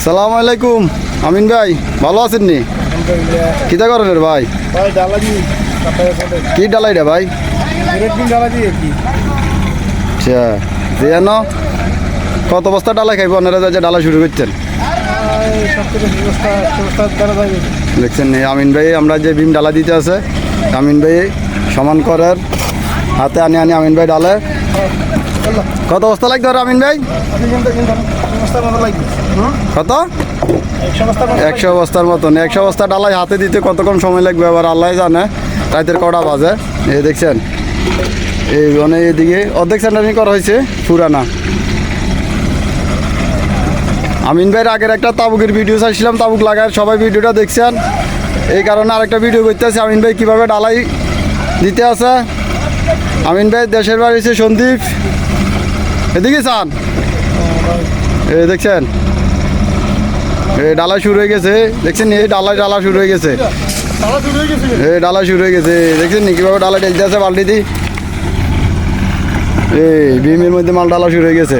সালাম আলাইকুম আমিন ভাই, ভালো আছেন নি? কিতা করেন রে ভাই? কি ডালাই রে ভাই? আচ্ছা, যেন কত বস্তা ডালাই খাইব আপনারা যে ডালা শুরু করছেন? দেখছেন নি আমিন ভাই, আমরা যে বিম ডালা দিতে আছে আমিন ভাই সমান করার হাতে আনি আমিন ভাই ডালে কত বস্তা লাগবে আর আমিন ভাই? কত? 100 বস্তার মতন। 100 বস্তা ডালাই হাতে দিতে কতক্ষণ সময় লাগবে আবার আল্লাহ জানে। রাতের কটা বাজে এই দেখছেন, এই মানে এদিকে অর্ধেক সেন্টারিং করা হয়েছে পুরানা। আমিন ভাইয়ের আগের একটা তাবুকের ভিডিও চাইছিলাম, তাবুক লাগায় সবাই ভিডিওটা দেখছেন, এই কারণে আরেকটা ভিডিও করতে আছে আমিন ভাই কীভাবে ডালাই দিতে আছে। আমিন ভাই দেশের বাড়ি হচ্ছে সন্দীপ, এদিকে চান এই দেখছেন এই ডালা শুরু হয়ে গেছে। দেখছেন এই ডালা শুরু হয়ে গেছে, এই ডালা শুরু হয়ে গেছে। দেখছেন নি কীভাবে ডালা ঢেলতে আছে বালতি দি, এই বিমের মধ্যে মাল ডালা শুরু হয়ে গেছে।